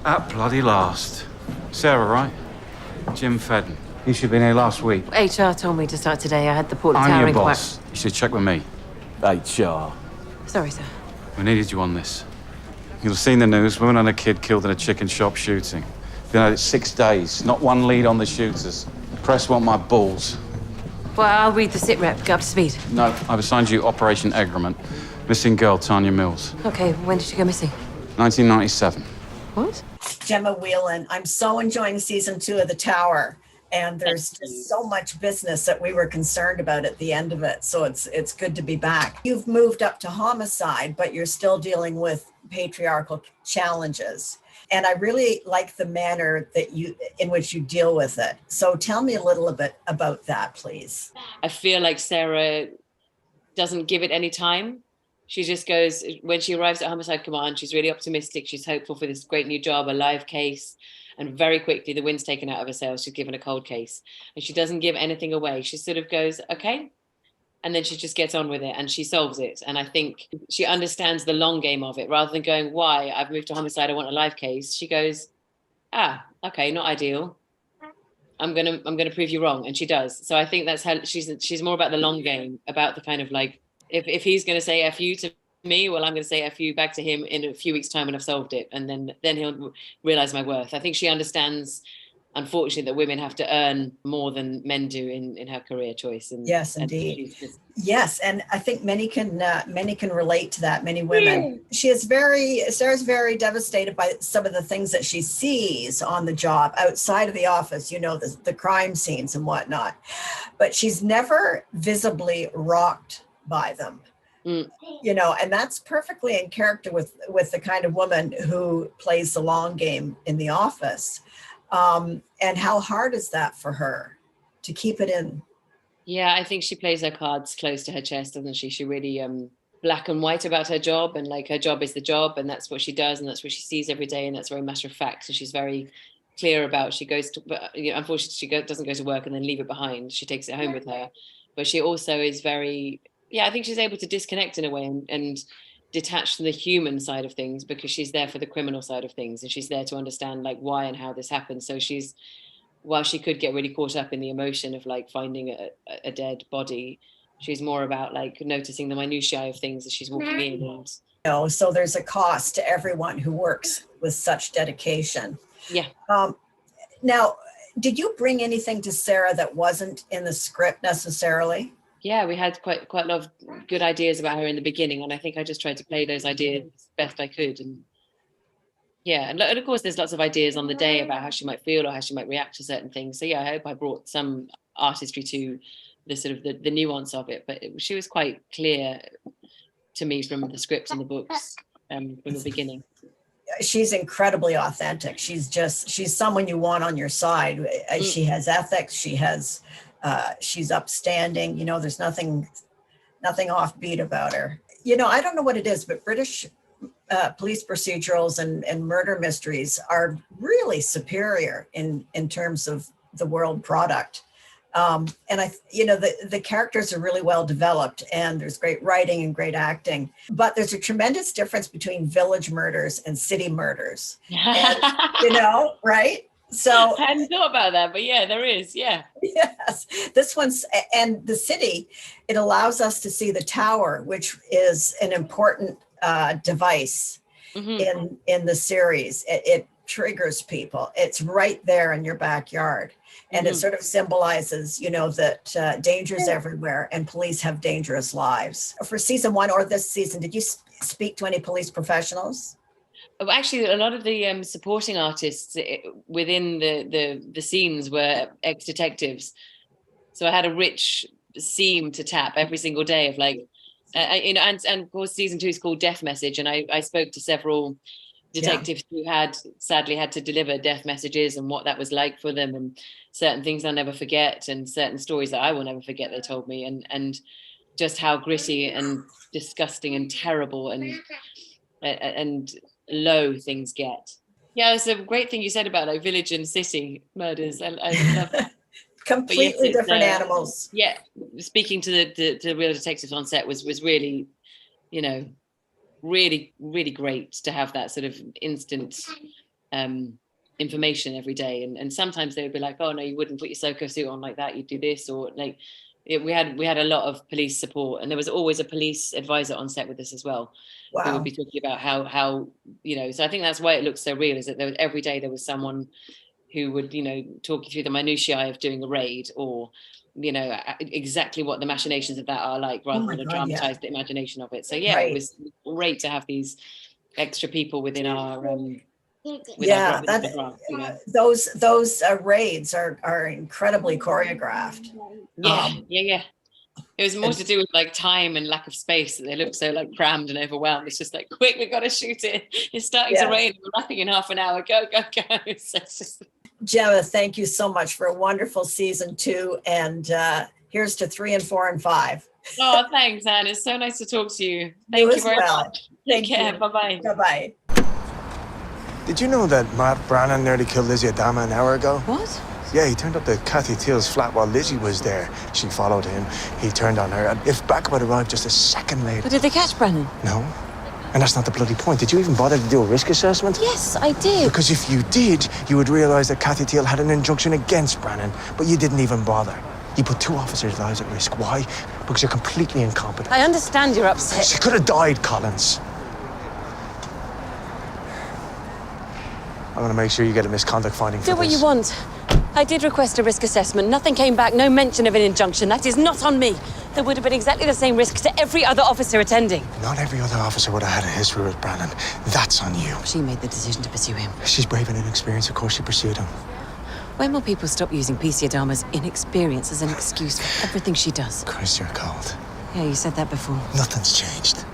At bloody last. Sarah, right? Jim Fedden. He should have been here last week. HR told me to start today. I had the Portland I'm Tower your inquiry. boss. You should check with me. HR. Sorry, sir. We needed you on this. You'll have seen the news. Woman and a kid killed in a chicken shop shooting. Been at it 6 days. Not one lead on the shooters. Press want my balls. Well, I'll read the sit rep. Get up to speed. No, I've assigned you Operation Egrement. Missing girl, Tanya Mills. Okay, when did she go missing? 1997. What? Gemma Whelan. I'm so enjoying season 2 of The Tower. And there's just so much business that we were concerned about at the end of it. So it's good to be back. You've moved up to Homicide, but you're still dealing with patriarchal challenges. And I really like the manner that in which you deal with it. So tell me a little bit about that, please. I feel like Sarah doesn't give it any time. She just goes, when she arrives at Homicide Command, she's really optimistic. She's hopeful for this great new job, a live case. And very quickly, the wind's taken out of her sails. She's given a cold case. And she doesn't give anything away. She sort of goes, okay. And then she just gets on with it and she solves it. And I think she understands the long game of it. Rather than going, why? I've moved to Homicide, I want a live case. She goes, okay, not ideal. I'm gonna prove you wrong. And she does. So I think that's how she's more about the long game, about the kind of like, if he's gonna say F you to me, well, I'm going to say F you back to him in a few weeks' time when I've solved it. And then he'll realize my worth. I think she understands, unfortunately, that women have to earn more than men do in her career choice. And, yes, indeed. Yes. And I think many can relate to that, many women. Sarah's very devastated by some of the things that she sees on the job outside of the office, the crime scenes and whatnot, but she's never visibly rocked by them. And that's perfectly in character with the kind of woman who plays the long game in the office. And how hard is that for her to keep it in? Yeah, I think she plays her cards close to her chest, doesn't she? She really black and white about her job, and like her job is the job, and that's what she does, and that's what she sees every day, and that's very matter of fact. So she's very clear about. She goes to, unfortunately, she doesn't go to work and then leave it behind. She takes it home with her, but she also is very. Yeah, I think she's able to disconnect in a way and detach from the human side of things, because she's there for the criminal side of things, and she's there to understand like why and how this happens. So while she could get really caught up in the emotion of like finding a dead body, she's more about like noticing the minutiae of things as she's walking in. So there's a cost to everyone who works with such dedication. Yeah. Now, did you bring anything to Sarah that wasn't in the script necessarily? Yeah, we had quite a lot of good ideas about her in the beginning, and I think I just tried to play those ideas best I could. And yeah, and of course there's lots of ideas on the day about how she might feel or how she might react to certain things. So yeah, I hope I brought some artistry to the sort of the nuance of it, but she was quite clear to me from the scripts and the books from the beginning. She's incredibly authentic. She's someone you want on your side. She has ethics. She's upstanding. There's nothing offbeat about her. I don't know what it is, but British police procedurals and murder mysteries are really superior in terms of the world product. And the characters are really well developed, and there's great writing and great acting, but there's a tremendous difference between village murders and city murders. And, right? So I hadn't thought about that, but yeah, there is. Yeah. Yes. This one's, and the city, it allows us to see the tower, which is an important device in the series. It triggers people. It's right there in your backyard. And it sort of symbolizes, that danger's everywhere and police have dangerous lives. For season 1 or this season, did you speak to any police professionals? Actually, a lot of the supporting artists within the scenes were ex-detectives. So I had a rich seam to tap every single day of like, and of course, season 2 is called Death Message. And I spoke to several detectives who had sadly had to deliver death messages and what that was like for them, and certain things I'll never forget and certain stories that I will never forget they told me, and just how gritty and disgusting and terrible and low things get. Yeah, it's a great thing you said about like village and city murders. I love that. Completely different animals. Yeah, speaking to the real detectives on set was really, really, really great to have that sort of instant information every day, and sometimes they would be like, oh no, you wouldn't put your Soko suit on like that, you'd do this, or like we had a lot of police support, and there was always a police advisor on set with us as well. Wow. Who would be talking about how so I think that's why it looks so real, is that every day there was someone who would talk you through the minutiae of doing a raid, or exactly what the machinations of that are like, rather than a dramatized imagination of it. So it was great to have these extra people within our those raids are incredibly choreographed. Yeah. It was more to do with like time and lack of space, that they look so like crammed and overwhelmed. It's just like, quick, we've got to shoot it. It's starting to rain. We're wrapping in half an hour. Go. So it's just... Gemma, thank you so much for a wonderful season 2, and here's to 3 and 4 and 5. Oh, thanks, Anne. It's so nice to talk to you. Thank you very much. Take care. Bye-bye. Bye-bye. Did you know that Matt Brannan nearly killed Lizzie Adama an hour ago? What? Yeah, he turned up to Kathy Teal's flat while Lizzie was there. She followed him. He turned on her. And if Backup had arrived just a second later... But did they catch Brennan? No. And that's not the bloody point. Did you even bother to do a risk assessment? Yes, I did. Because if you did, you would realise that Kathy Teal had an injunction against Brannan, but you didn't even bother. You put 2 officers' lives at risk. Why? Because you're completely incompetent. I understand you're upset. She could have died, Collins. I'm going to make sure you get a misconduct finding for this. Do what you want. I did request a risk assessment. Nothing came back, no mention of an injunction. That is not on me. There would have been exactly the same risk to every other officer attending. Not every other officer would have had a history with Brannan. That's on you. She made the decision to pursue him. She's brave and inexperienced. Of course she pursued him. When will people stop using PC Adama's inexperience as an excuse for everything she does? Christ, you're cold. Yeah, you said that before. Nothing's changed.